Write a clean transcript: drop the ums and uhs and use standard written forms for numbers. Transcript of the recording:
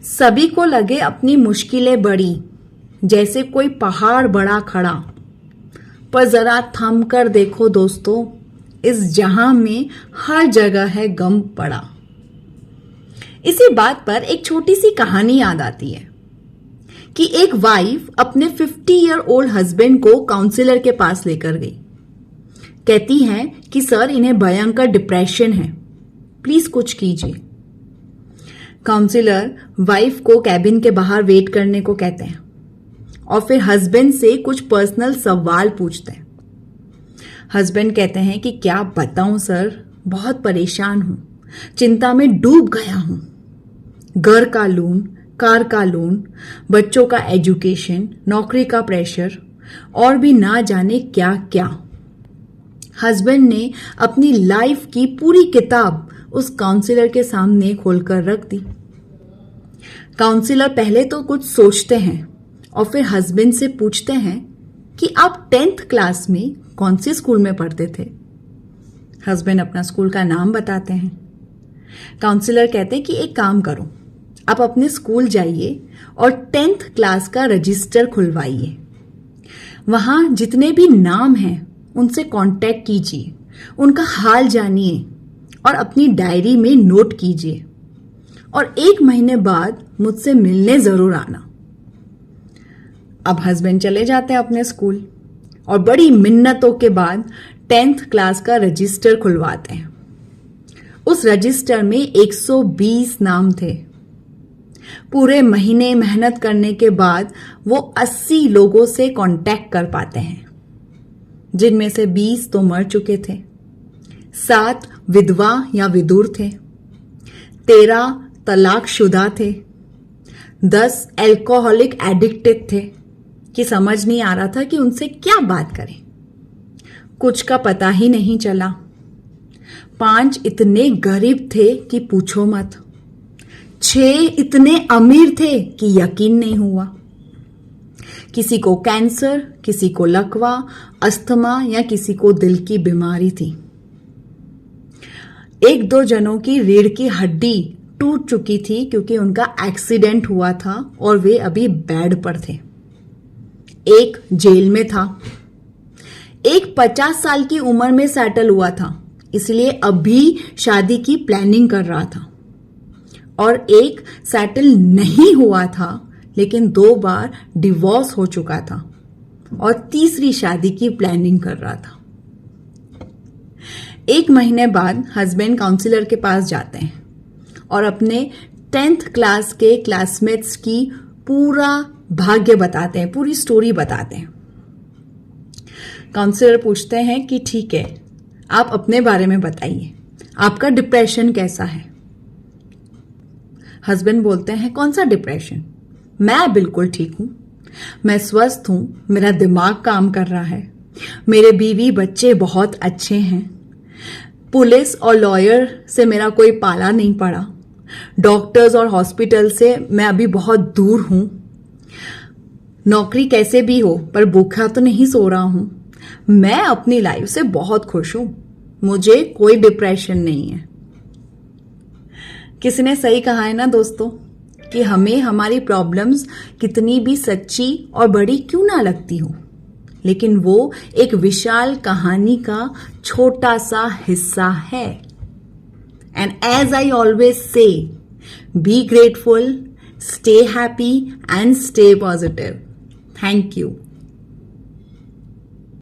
सभी को लगे अपनी मुश्किलें बड़ी, जैसे कोई पहाड़ बड़ा खड़ा। पर जरा थम कर देखो दोस्तों, इस जहां में हर जगह है गम पड़ा। इसी बात पर एक छोटी सी कहानी याद आती है कि एक वाइफ अपने 50-year-old हस्बैंड को काउंसलर के पास लेकर गई। कहती हैं कि सर, इन्हें भयंकर डिप्रेशन है, प्लीज कुछ कीजिए। काउंसलर वाइफ को कैबिन के बाहर वेट करने को कहते हैं और फिर हस्बैंड से कुछ पर्सनल सवाल पूछते हैं। हस्बैंड कहते हैं कि क्या बताऊं सर, बहुत परेशान हूं, चिंता में डूब गया हूं। घर का लोन, कार का लोन, बच्चों का एजुकेशन, नौकरी का प्रेशर और भी ना जाने क्या क्या। हस्बैंड ने अपनी लाइफ की पूरी किताब उस काउंसलर के सामने खोलकर रख दी। काउंसलर पहले तो कुछ सोचते हैं और फिर हस्बैंड से पूछते हैं कि आप 10th क्लास में कौन से स्कूल में पढ़ते थे। हस्बैंड अपना स्कूल का नाम बताते हैं। काउंसलर कहते हैं कि एक काम करो, आप अपने स्कूल जाइए और 10th क्लास का रजिस्टर खुलवाइए। वहां जितने भी नाम हैं उनसे कांटेक्ट कीजिए, उनका हाल जानिए और अपनी डायरी में नोट कीजिए और 1 महीने बाद मुझसे मिलने जरूर आना। अब हस्बैंड चले जाते हैं अपने स्कूल और बड़ी मिन्नतों के बाद 10th क्लास का रजिस्टर खुलवाते हैं। उस रजिस्टर में 120 नाम थे। पूरे महीने मेहनत करने के बाद वो 80 लोगों से कांटेक्ट कर पाते हैं, जिनमें से 20 तो मर चुके थे, 7 विधवा या विधुर थे, 13 तलाकशुदा थे, 10 अल्कोहलिक एडिक्टेड थे कि समझ नहीं आ रहा था कि उनसे क्या बात करें, कुछ का पता ही नहीं चला। 5 इतने गरीब थे कि पूछो मत, 6 इतने अमीर थे कि यकीन नहीं हुआ। किसी को कैंसर, किसी को लकवा, अस्थमा या किसी को दिल की बीमारी थी। 1-2 जनों की रीढ़ की हड्डी टूट चुकी थी क्योंकि उनका एक्सीडेंट हुआ था और वे अभी बेड पर थे। एक जेल में था। एक 50 साल की उम्र में सेटल हुआ था, इसलिए अभी शादी की प्लानिंग कर रहा था। और एक सेटल नहीं हुआ था लेकिन 2 बार डिवोर्स हो चुका था और तीसरी शादी की प्लानिंग कर रहा था। 1 महीने बाद हस्बैंड काउंसलर के पास जाते हैं और अपने 10th क्लास के क्लासमेट्स की पूरा भाग्य बताते हैं, पूरी स्टोरी बताते हैं। काउंसलर पूछते हैं कि ठीक है, आप अपने बारे में बताइए, आपका डिप्रेशन कैसा है। हस्बैंड बोलते हैं, कौन सा डिप्रेशन, मैं बिल्कुल ठीक हूं, मैं स्वस्थ हूं, मेरा दिमाग काम कर रहा है, मेरे बीवी बच्चे बहुत अच्छे हैं, पुलिस और लॉयर से मेरा कोई पाला नहीं पड़ा, डॉक्टर्स और हॉस्पिटल से मैं अभी बहुत दूर हूं, नौकरी कैसे भी हो पर भूखा तो नहीं सो रहा हूं, मैं अपनी लाइफ से बहुत खुश हूं, मुझे कोई डिप्रेशन नहीं है। किसी ने सही कहा है ना दोस्तों कि हमें हमारी प्रॉब्लम्स कितनी भी सच्ची और बड़ी क्यों ना लगती हो, लेकिन वो एक विशाल कहानी का छोटा सा हिस्सा है। And as I always say, be grateful, stay happy and stay positive. Thank you.